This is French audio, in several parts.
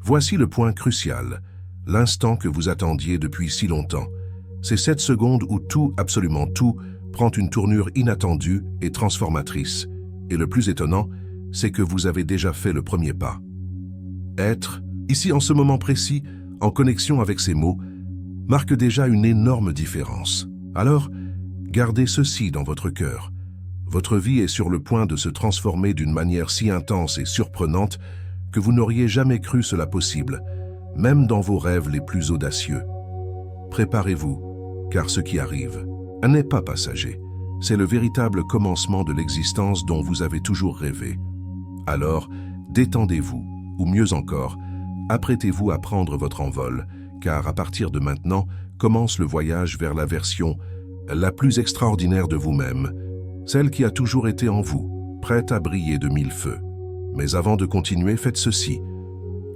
Voici le point crucial, l'instant que vous attendiez depuis si longtemps. C'est cette seconde où tout, absolument tout, prend une tournure inattendue et transformatrice. Et le plus étonnant, c'est que vous avez déjà fait le premier pas. Être, ici en ce moment précis, en connexion avec ces mots, marque déjà une énorme différence. Alors, gardez ceci dans votre cœur. Votre vie est sur le point de se transformer d'une manière si intense et surprenante que vous n'auriez jamais cru cela possible, même dans vos rêves les plus audacieux. Préparez-vous, car ce qui arrive n'est pas passager. C'est le véritable commencement de l'existence dont vous avez toujours rêvé. Alors, détendez-vous, ou mieux encore, apprêtez-vous à prendre votre envol, car à partir de maintenant commence le voyage vers la version la plus extraordinaire de vous-même, celle qui a toujours été en vous, prête à briller de mille feux. Mais avant de continuer, faites ceci.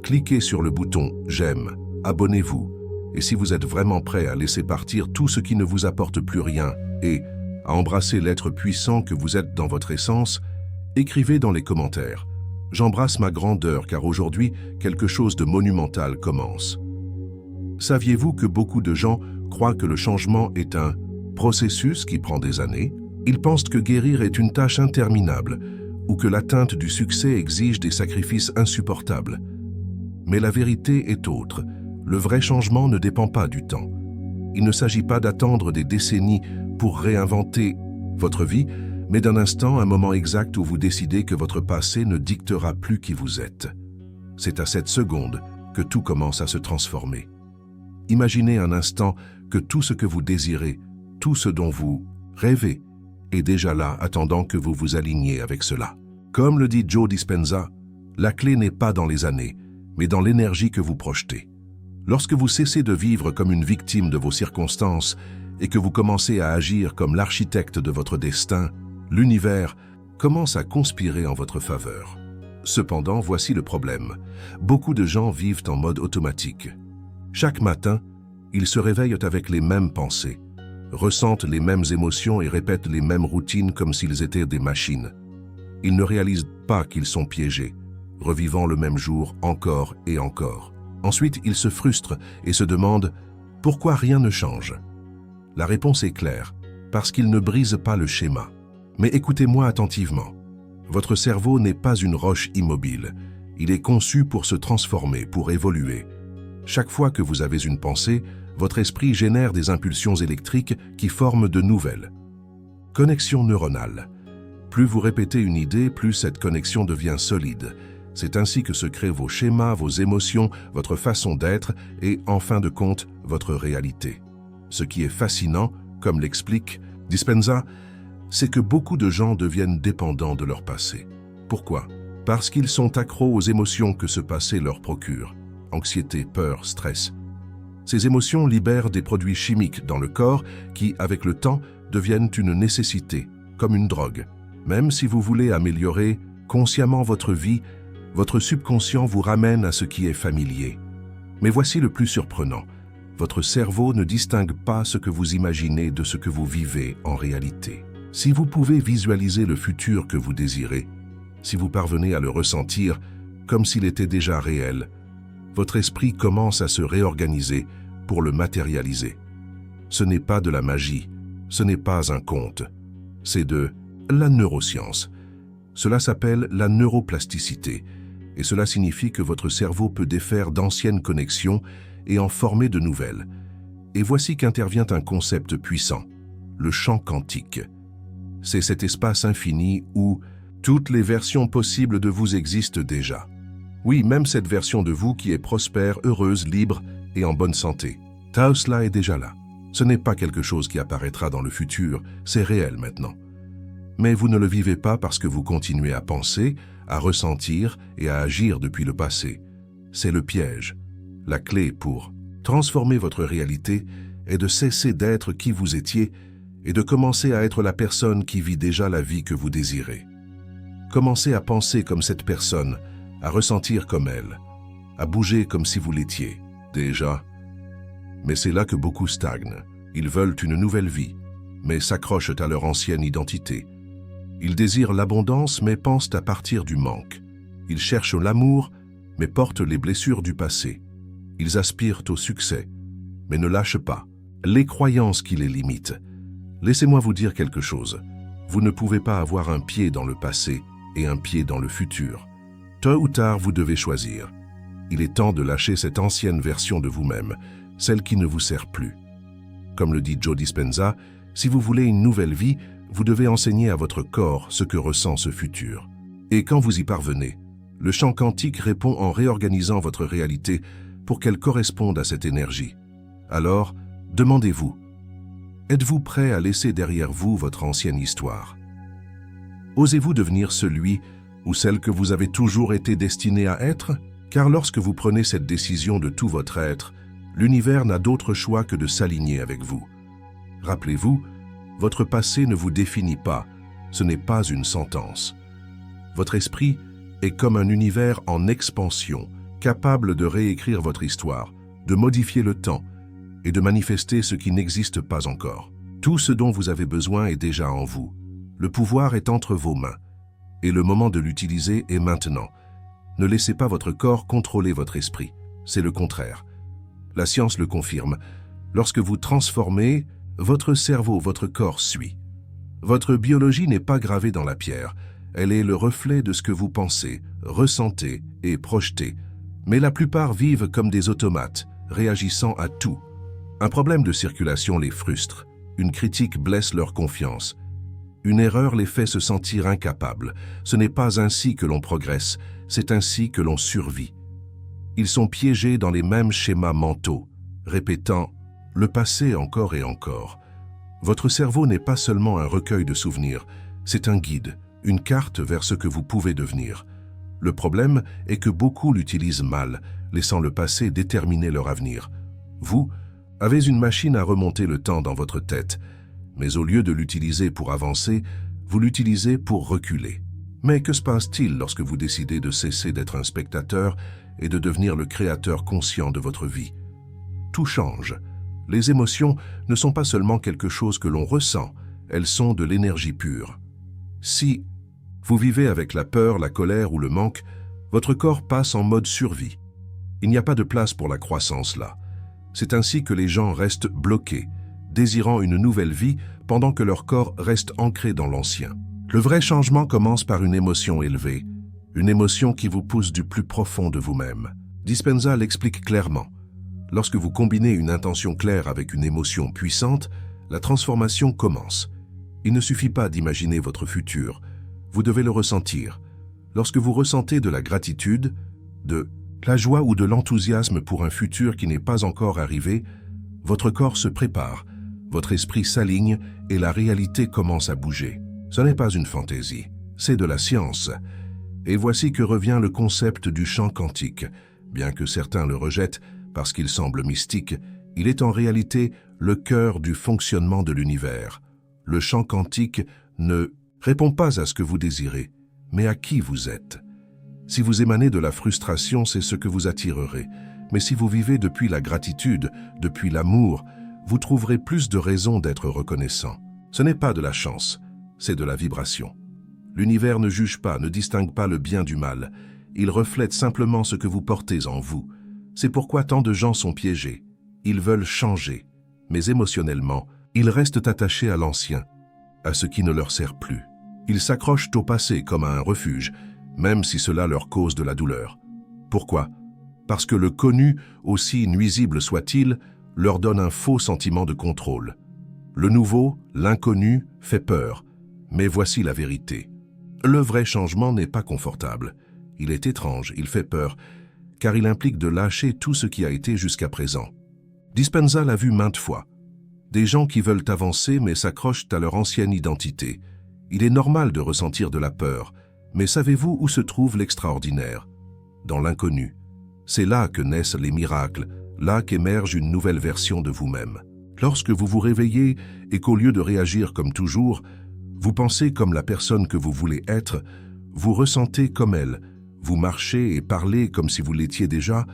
Cliquez sur le bouton « J'aime », abonnez-vous, et si vous êtes vraiment prêt à laisser partir tout ce qui ne vous apporte plus rien et à embrasser l'être puissant que vous êtes dans votre essence, écrivez dans les commentaires « J'embrasse ma grandeur car aujourd'hui, quelque chose de monumental commence ». Saviez-vous que beaucoup de gens croient que le changement est un processus qui prend des années? Ils pensent que guérir est une tâche interminable ou que l'atteinte du succès exige des sacrifices insupportables. Mais la vérité est autre. Le vrai changement ne dépend pas du temps. Il ne s'agit pas d'attendre des décennies pour réinventer votre vie, mais d'un instant, un moment exact où vous décidez que votre passé ne dictera plus qui vous êtes. C'est à cette seconde que tout commence à se transformer. Imaginez un instant que tout ce que vous désirez, tout ce dont vous rêvez, est déjà là, attendant que vous vous aligniez avec cela. Comme le dit Joe Dispenza, la clé n'est pas dans les années, mais dans l'énergie que vous projetez. Lorsque vous cessez de vivre comme une victime de vos circonstances et que vous commencez à agir comme l'architecte de votre destin, l'univers commence à conspirer en votre faveur. Cependant, voici le problème. Beaucoup de gens vivent en mode automatique. Chaque matin, ils se réveillent avec les mêmes pensées, ressentent les mêmes émotions et répètent les mêmes routines comme s'ils étaient des machines. Ils ne réalisent pas qu'ils sont piégés, revivant le même jour encore et encore. Ensuite, ils se frustrent et se demandent « Pourquoi rien ne change ?» La réponse est claire, parce qu'ils ne brisent pas le schéma. Mais écoutez-moi attentivement. Votre cerveau n'est pas une roche immobile. Il est conçu pour se transformer, pour évoluer. Chaque fois que vous avez une pensée, votre esprit génère des impulsions électriques qui forment de nouvelles connexions neuronales. Plus vous répétez une idée, plus cette connexion devient solide. C'est ainsi que se créent vos schémas, vos émotions, votre façon d'être et, en fin de compte, votre réalité. Ce qui est fascinant, comme l'explique Dispenza, c'est que beaucoup de gens deviennent dépendants de leur passé. Pourquoi? Parce qu'ils sont accros aux émotions que ce passé leur procure. Anxiété, peur, stress. Ces émotions libèrent des produits chimiques dans le corps qui, avec le temps, deviennent une nécessité, comme une drogue. Même si vous voulez améliorer consciemment votre vie, votre subconscient vous ramène à ce qui est familier. Mais voici le plus surprenant. Votre cerveau ne distingue pas ce que vous imaginez de ce que vous vivez en réalité. Si vous pouvez visualiser le futur que vous désirez, si vous parvenez à le ressentir comme s'il était déjà réel, votre esprit commence à se réorganiser pour le matérialiser. Ce n'est pas de la magie, ce n'est pas un conte, c'est de la neuroscience. Cela s'appelle la neuroplasticité, et cela signifie que votre cerveau peut défaire d'anciennes connexions et en former de nouvelles. Et voici qu'intervient un concept puissant, le champ quantique. C'est cet espace infini où toutes les versions possibles de vous existent déjà. Oui, même cette version de vous qui est prospère, heureuse, libre et en bonne santé. Cela est déjà là. Ce n'est pas quelque chose qui apparaîtra dans le futur, c'est réel maintenant. Mais vous ne le vivez pas parce que vous continuez à penser, à ressentir et à agir depuis le passé. C'est le piège. La clé pour transformer votre réalité est de cesser d'être qui vous étiez et de commencer à être la personne qui vit déjà la vie que vous désirez. Commencez à penser comme cette personne, à ressentir comme elle, à bouger comme si vous l'étiez, déjà. Mais c'est là que beaucoup stagnent. Ils veulent une nouvelle vie, mais s'accrochent à leur ancienne identité. Ils désirent l'abondance, mais pensent à partir du manque. Ils cherchent l'amour, mais portent les blessures du passé. Ils aspirent au succès, mais ne lâchent pas les croyances qui les limitent. Laissez-moi vous dire quelque chose. Vous ne pouvez pas avoir un pied dans le passé et un pied dans le futur. Tôt ou tard, vous devez choisir. Il est temps de lâcher cette ancienne version de vous-même, celle qui ne vous sert plus. Comme le dit Joe Dispenza, si vous voulez une nouvelle vie, vous devez enseigner à votre corps ce que ressent ce futur. Et quand vous y parvenez, le champ quantique répond en réorganisant votre réalité pour qu'elle corresponde à cette énergie. Alors, demandez-vous, êtes-vous prêt à laisser derrière vous votre ancienne histoire? Osez-vous devenir celui ou celle que vous avez toujours été destiné à être? Car lorsque vous prenez cette décision de tout votre être, l'univers n'a d'autre choix que de s'aligner avec vous. Rappelez-vous, votre passé ne vous définit pas, ce n'est pas une sentence. Votre esprit est comme un univers en expansion, capable de réécrire votre histoire, de modifier le temps et de manifester ce qui n'existe pas encore. Tout ce dont vous avez besoin est déjà en vous. Le pouvoir est entre vos mains, et le moment de l'utiliser est maintenant. Ne laissez pas votre corps contrôler votre esprit, c'est le contraire. La science le confirme. Lorsque vous transformez, votre cerveau, votre corps suit. Votre biologie n'est pas gravée dans la pierre, elle est le reflet de ce que vous pensez, ressentez et projetez. Mais la plupart vivent comme des automates, réagissant à tout. Un problème de circulation les frustre, une critique blesse leur confiance. Une erreur les fait se sentir incapables. Ce n'est pas ainsi que l'on progresse, c'est ainsi que l'on survit. Ils sont piégés dans les mêmes schémas mentaux, répétant le passé encore et encore. Votre cerveau n'est pas seulement un recueil de souvenirs, c'est un guide, une carte vers ce que vous pouvez devenir. Le problème est que beaucoup l'utilisent mal, laissant le passé déterminer leur avenir. Vous avez une machine à remonter le temps dans votre tête, mais au lieu de l'utiliser pour avancer, vous l'utilisez pour reculer. Mais que se passe-t-il lorsque vous décidez de cesser d'être un spectateur et de devenir le créateur conscient de votre vie? Tout change. Les émotions ne sont pas seulement quelque chose que l'on ressent, elles sont de l'énergie pure. Si vous vivez avec la peur, la colère ou le manque, votre corps passe en mode survie. Il n'y a pas de place pour la croissance là. C'est ainsi que les gens restent bloqués, désirant une nouvelle vie pendant que leur corps reste ancré dans l'ancien. Le vrai changement commence par une émotion élevée, une émotion qui vous pousse du plus profond de vous-même. Dispenza l'explique clairement. Lorsque vous combinez une intention claire avec une émotion puissante, la transformation commence. Il ne suffit pas d'imaginer votre futur, vous devez le ressentir. Lorsque vous ressentez de la gratitude, de la joie ou de l'enthousiasme pour un futur qui n'est pas encore arrivé, votre corps se prépare, votre esprit s'aligne et la réalité commence à bouger. Ce n'est pas une fantaisie, c'est de la science. Et voici que revient le concept du champ quantique. Bien que certains le rejettent parce qu'il semble mystique, il est en réalité le cœur du fonctionnement de l'univers. Le champ quantique ne répond pas à ce que vous désirez, mais à qui vous êtes. Si vous émanez de la frustration, c'est ce que vous attirerez. Mais si vous vivez depuis la gratitude, depuis l'amour, vous trouverez plus de raisons d'être reconnaissant. Ce n'est pas de la chance, c'est de la vibration. L'univers ne juge pas, ne distingue pas le bien du mal. Il reflète simplement ce que vous portez en vous. C'est pourquoi tant de gens sont piégés. Ils veulent changer, mais émotionnellement, ils restent attachés à l'ancien, à ce qui ne leur sert plus. Ils s'accrochent au passé comme à un refuge, même si cela leur cause de la douleur. Pourquoi? Parce que le connu, aussi nuisible soit-il, leur donne un faux sentiment de contrôle. Le nouveau, l'inconnu, fait peur. Mais voici la vérité. Le vrai changement n'est pas confortable. Il est étrange, il fait peur, car il implique de lâcher tout ce qui a été jusqu'à présent. Dispenza l'a vu maintes fois. Des gens qui veulent avancer mais s'accrochent à leur ancienne identité. Il est normal de ressentir de la peur, mais savez-vous où se trouve l'extraordinaire? Dans l'inconnu. C'est là que naissent les miracles, là qu'émerge une nouvelle version de vous-même. Lorsque vous vous réveillez et qu'au lieu de réagir comme toujours, vous pensez comme la personne que vous voulez être, vous ressentez comme elle, vous marchez et parlez comme si vous l'étiez déjà,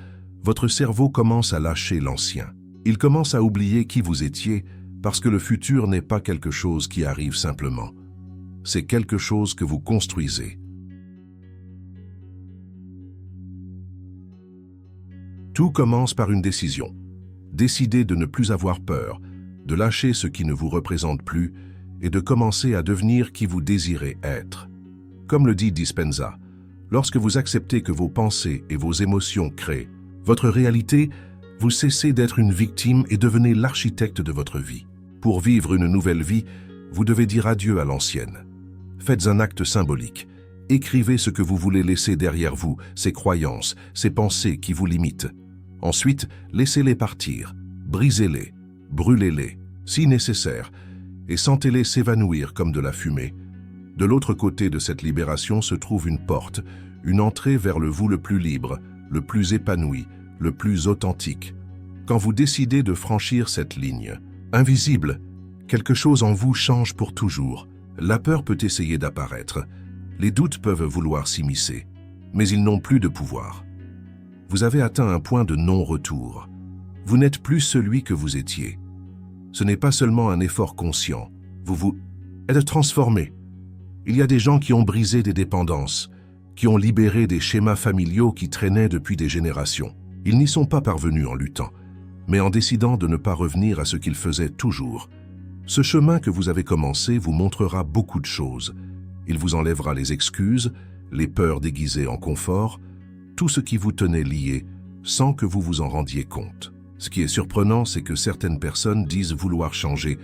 votre cerveau commence à lâcher l'ancien. Il commence à oublier qui vous étiez parce que le futur n'est pas quelque chose qui arrive simplement. C'est quelque chose que vous construisez. Tout commence par une décision. Décidez de ne plus avoir peur, de lâcher ce qui ne vous représente plus et de commencer à devenir qui vous désirez être. Comme le dit Dispenza, lorsque vous acceptez que vos pensées et vos émotions créent votre réalité, vous cessez d'être une victime et devenez l'architecte de votre vie. Pour vivre une nouvelle vie, vous devez dire adieu à l'ancienne. Faites un acte symbolique. Écrivez ce que vous voulez laisser derrière vous, ces croyances, ces pensées qui vous limitent. Ensuite, laissez-les partir, brisez-les, brûlez-les, si nécessaire, et sentez-les s'évanouir comme de la fumée. De l'autre côté de cette libération se trouve une porte, une entrée vers le vous le plus libre, le plus épanoui, le plus authentique. Quand vous décidez de franchir cette ligne, invisible, quelque chose en vous change pour toujours. La peur peut essayer d'apparaître. Les doutes peuvent vouloir s'immiscer, mais ils n'ont plus de pouvoir. Vous avez atteint un point de non-retour. Vous n'êtes plus celui que vous étiez. Ce n'est pas seulement un effort conscient. Vous êtes transformé. Il y a des gens qui ont brisé des dépendances, qui ont libéré des schémas familiaux qui traînaient depuis des générations. Ils n'y sont pas parvenus en luttant, mais en décidant de ne pas revenir à ce qu'ils faisaient toujours. Ce chemin que vous avez commencé vous montrera beaucoup de choses. Il vous enlèvera les excuses, les peurs déguisées en confort, tout ce qui vous tenait lié sans que vous vous en rendiez compte. Ce qui est surprenant, c'est que certaines personnes disent vouloir changer,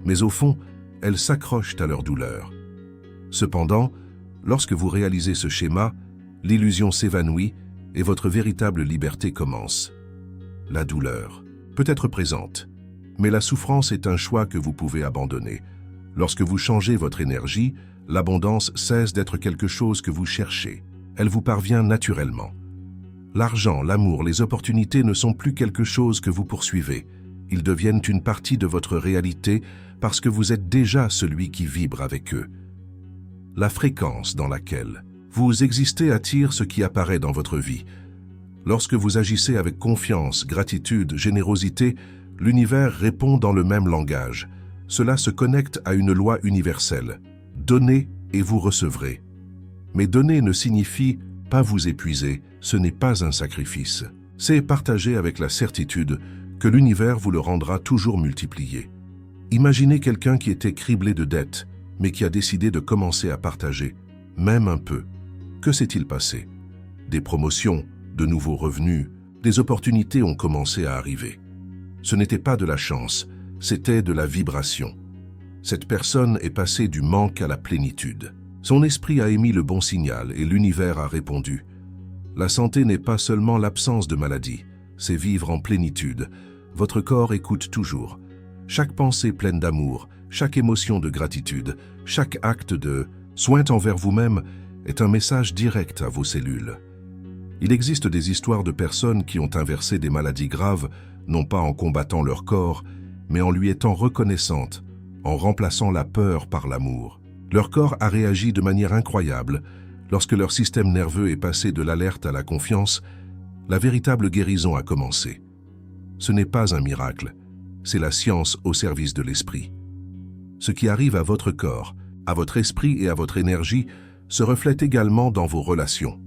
mais au fond, elles s'accrochent à leur douleur. Cependant, lorsque vous réalisez ce schéma, l'illusion s'évanouit et votre véritable liberté commence. La douleur peut être présente, mais la souffrance est un choix que vous pouvez abandonner. Lorsque vous changez votre énergie, l'abondance cesse d'être quelque chose que vous cherchez. Elle vous parvient naturellement. L'argent, l'amour, les opportunités ne sont plus quelque chose que vous poursuivez. Ils deviennent une partie de votre réalité parce que vous êtes déjà celui qui vibre avec eux. La fréquence dans laquelle vous existez attire ce qui apparaît dans votre vie. Lorsque vous agissez avec confiance, gratitude, générosité, l'univers répond dans le même langage. Cela se connecte à une loi universelle. Donnez et vous recevrez. Mais donner ne signifie pas vous épuiser, ce n'est pas un sacrifice. C'est partager avec la certitude que l'univers vous le rendra toujours multiplié. Imaginez quelqu'un qui était criblé de dettes, mais qui a décidé de commencer à partager, même un peu. Que s'est-il passé? Des promotions, de nouveaux revenus, des opportunités ont commencé à arriver. Ce n'était pas de la chance, c'était de la vibration. Cette personne est passée du manque à la plénitude. Son esprit a émis le bon signal et l'univers a répondu. La santé n'est pas seulement l'absence de maladie, c'est vivre en plénitude. Votre corps écoute toujours. Chaque pensée pleine d'amour, chaque émotion de gratitude, chaque acte de soin envers vous-même est un message direct à vos cellules. Il existe des histoires de personnes qui ont inversé des maladies graves, non pas en combattant leur corps, mais en lui étant reconnaissantes, en remplaçant la peur par l'amour. Leur corps a réagi de manière incroyable. Lorsque leur système nerveux est passé de l'alerte à la confiance, la véritable guérison a commencé. Ce n'est pas un miracle, c'est la science au service de l'esprit. Ce qui arrive à votre corps, à votre esprit et à votre énergie se reflète également dans vos relations.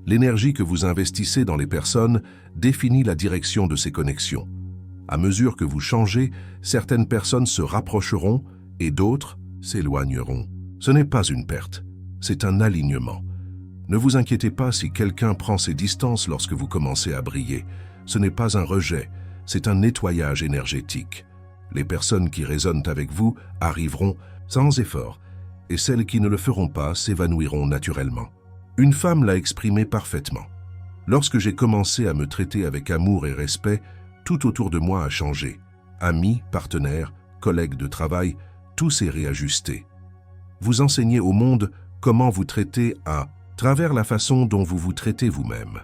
L'énergie que vous investissez dans les personnes définit la direction de ces connexions. À mesure que vous changez, certaines personnes se rapprocheront et d'autres s'éloigneront. Ce n'est pas une perte, c'est un alignement. Ne vous inquiétez pas si quelqu'un prend ses distances lorsque vous commencez à briller. Ce n'est pas un rejet, c'est un nettoyage énergétique. Les personnes qui résonnent avec vous arriveront sans effort, et celles qui ne le feront pas s'évanouiront naturellement. Une femme l'a exprimé parfaitement. Lorsque j'ai commencé à me traiter avec amour et respect, tout autour de moi a changé. Amis, partenaires, collègues de travail, tout s'est réajusté. Vous enseignez au monde comment vous traiter à travers la façon dont vous vous traitez vous-même.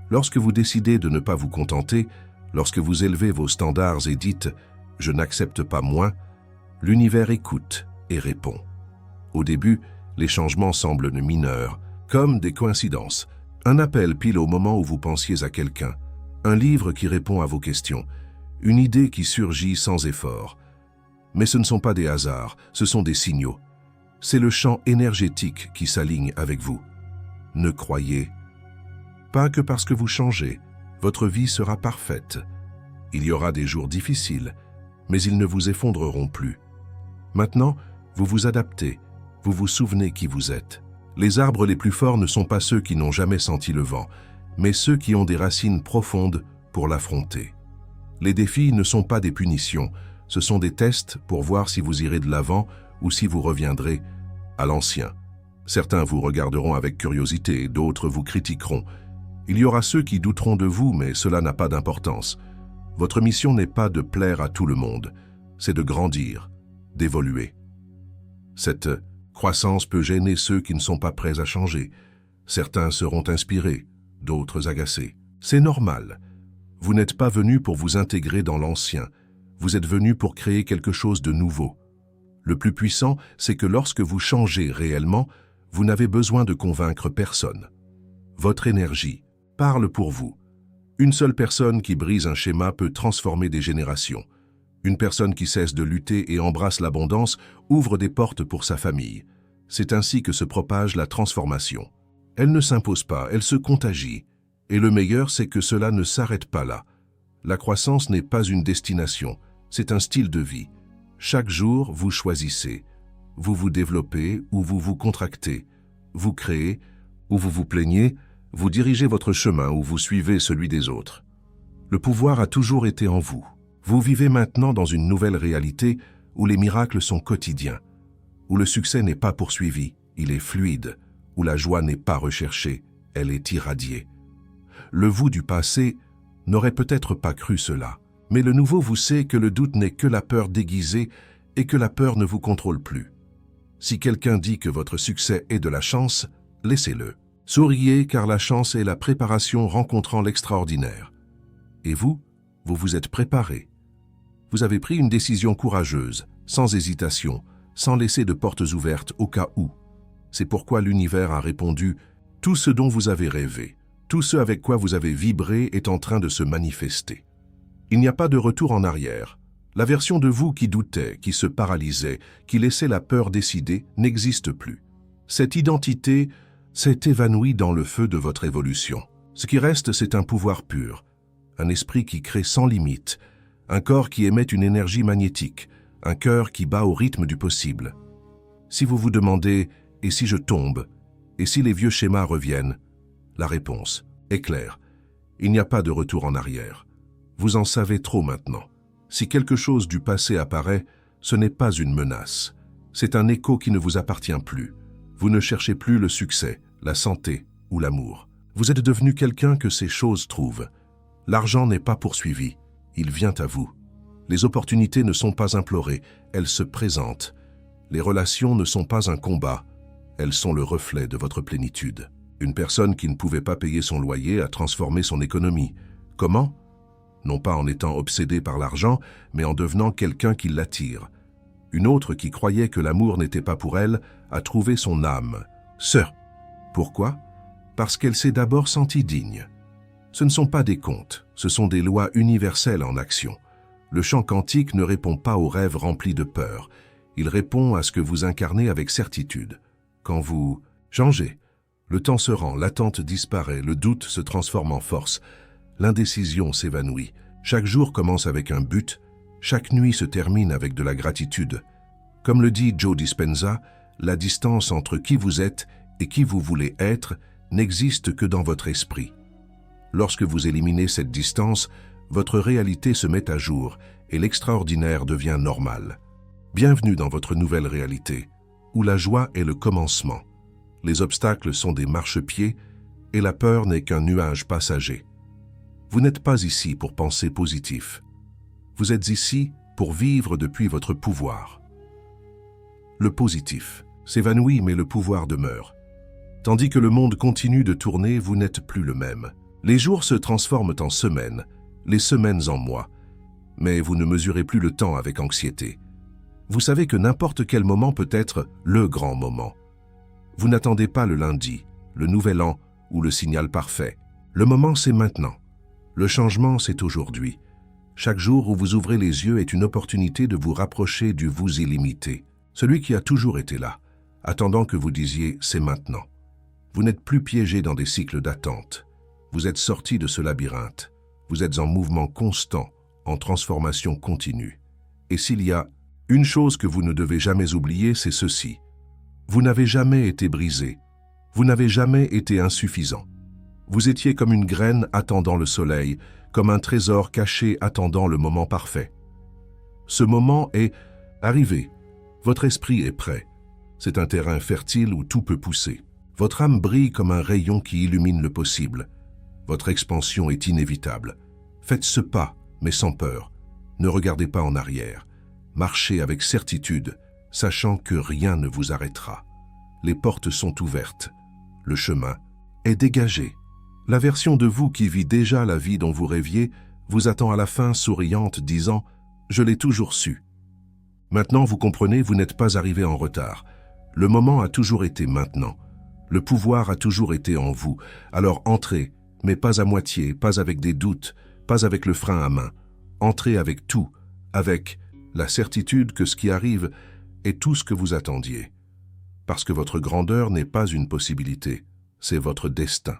Lorsque vous décidez de ne pas vous contenter, lorsque vous élevez vos standards et dites « je n'accepte pas moins », l'univers écoute et répond. Au début, les changements semblent mineurs, comme des coïncidences. Un appel pile au moment où vous pensiez à quelqu'un, un livre qui répond à vos questions, une idée qui surgit sans effort. Mais ce ne sont pas des hasards, ce sont des signaux. C'est le champ énergétique qui s'aligne avec vous. Ne croyez pas que parce que vous changez, Votre vie sera parfaite. Il y aura des jours difficiles, mais ils ne vous effondreront plus. Maintenant, vous vous adaptez, vous vous souvenez qui vous êtes. Les arbres les plus forts ne sont pas ceux qui n'ont jamais senti le vent, mais ceux qui ont des racines profondes pour l'affronter. Les défis ne sont pas des punitions, ce sont des tests pour voir si vous irez de l'avant ou si vous reviendrez à l'ancien. Certains vous regarderont avec curiosité, d'autres vous critiqueront. Il y aura ceux qui douteront de vous, mais cela n'a pas d'importance. Votre mission n'est pas de plaire à tout le monde, c'est de grandir, d'évoluer. Cette croissance peut gêner ceux qui ne sont pas prêts à changer. Certains seront inspirés, d'autres agacés. C'est normal. Vous n'êtes pas venu pour vous intégrer dans l'ancien. Vous êtes venu pour créer quelque chose de nouveau. Le plus puissant, c'est que lorsque vous changez réellement, vous n'avez besoin de convaincre personne. Votre énergie parle pour vous. Une seule personne qui brise un schéma peut transformer des générations. Une personne qui cesse de lutter et embrasse l'abondance ouvre des portes pour sa famille. C'est ainsi que se propage la transformation. Elle ne s'impose pas, elle se contagie. Et le meilleur, c'est que cela ne s'arrête pas là. La croissance n'est pas une destination, c'est un style de vie. Chaque jour, vous choisissez. Vous vous développez ou vous vous contractez. Vous créez ou vous vous plaignez. Vous dirigez votre chemin ou vous suivez celui des autres. Le pouvoir a toujours été en vous. Vous vivez maintenant dans une nouvelle réalité où les miracles sont quotidiens, où le succès n'est pas poursuivi, il est fluide, où la joie n'est pas recherchée, elle est irradiée. Le vous du passé n'aurait peut-être pas cru cela, mais le nouveau vous sait que le doute n'est que la peur déguisée et que la peur ne vous contrôle plus. Si quelqu'un dit que votre succès est de la chance, laissez-le. Souriez car la chance est la préparation rencontrant l'extraordinaire. Et vous, vous vous êtes préparé. Vous avez pris une décision courageuse, sans hésitation, sans laisser de portes ouvertes au cas où. C'est pourquoi l'univers a répondu « Tout ce dont vous avez rêvé, tout ce avec quoi vous avez vibré est en train de se manifester. » Il n'y a pas de retour en arrière. La version de vous qui doutait, qui se paralysait, qui laissait la peur décider, n'existe plus. Cette identité s'est évanouie dans le feu de votre évolution. Ce qui reste, c'est un pouvoir pur, un esprit qui crée sans limite, un corps qui émet une énergie magnétique, un cœur qui bat au rythme du possible. Si vous vous demandez « et si je tombe ?» et si les vieux schémas reviennent, la réponse est claire. Il n'y a pas de retour en arrière. Vous en savez trop maintenant. Si quelque chose du passé apparaît, ce n'est pas une menace. C'est un écho qui ne vous appartient plus. Vous ne cherchez plus le succès, la santé ou l'amour. Vous êtes devenu quelqu'un que ces choses trouvent. L'argent n'est pas poursuivi, il vient à vous. Les opportunités ne sont pas implorées, elles se présentent. Les relations ne sont pas un combat, elles sont le reflet de votre plénitude. Une personne qui ne pouvait pas payer son loyer a transformé son économie. Comment ? Non pas en étant obsédée par l'argent, mais en devenant quelqu'un qui l'attire. Une autre qui croyait que l'amour n'était pas pour elle a trouvé son âme sœur. Pourquoi ? Parce qu'elle s'est d'abord sentie digne. Ce ne sont pas des contes, ce sont des lois universelles en action. Le chant quantique ne répond pas aux rêves remplis de peur. Il répond à ce que vous incarnez avec certitude. Quand vous changez, le temps se rend, l'attente disparaît, le doute se transforme en force. L'indécision s'évanouit. Chaque jour commence avec un but, chaque nuit se termine avec de la gratitude. Comme le dit Joe Dispenza, la distance entre qui vous êtes et qui vous voulez être n'existe que dans votre esprit. Lorsque vous éliminez cette distance, votre réalité se met à jour et l'extraordinaire devient normal. Bienvenue dans votre nouvelle réalité, où la joie est le commencement. Les obstacles sont des marchepieds et la peur n'est qu'un nuage passager. Vous n'êtes pas ici pour penser positif. Vous êtes ici pour vivre depuis votre pouvoir. Le positif s'évanouit, mais le pouvoir demeure. Tandis que le monde continue de tourner, vous n'êtes plus le même. Les jours se transforment en semaines, les semaines en mois. Mais vous ne mesurez plus le temps avec anxiété. Vous savez que n'importe quel moment peut être le grand moment. Vous n'attendez pas le lundi, le nouvel an ou le signal parfait. Le moment, c'est maintenant. Le changement, c'est aujourd'hui. Chaque jour où vous ouvrez les yeux est une opportunité de vous rapprocher du vous illimité, celui qui a toujours été là, attendant que vous disiez « c'est maintenant ». Vous n'êtes plus piégé dans des cycles d'attente. Vous êtes sorti de ce labyrinthe. Vous êtes en mouvement constant, en transformation continue. Et s'il y a une chose que vous ne devez jamais oublier, c'est ceci. Vous n'avez jamais été brisé. Vous n'avez jamais été insuffisant. Vous étiez comme une graine attendant le soleil, comme un trésor caché attendant le moment parfait. Ce moment est arrivé. Votre esprit est prêt. C'est un terrain fertile où tout peut pousser. Votre âme brille comme un rayon qui illumine le possible. Votre expansion est inévitable. Faites ce pas, mais sans peur. Ne regardez pas en arrière. Marchez avec certitude, sachant que rien ne vous arrêtera. Les portes sont ouvertes. Le chemin est dégagé. La version de vous qui vit déjà la vie dont vous rêviez vous attend à la fin souriante, disant « Je l'ai toujours su ». Maintenant, vous comprenez, vous n'êtes pas arrivé en retard. Le moment a toujours été maintenant. Le pouvoir a toujours été en vous. Alors entrez, mais pas à moitié, pas avec des doutes, pas avec le frein à main. Entrez avec tout, avec la certitude que ce qui arrive est tout ce que vous attendiez. Parce que votre grandeur n'est pas une possibilité, c'est votre destin.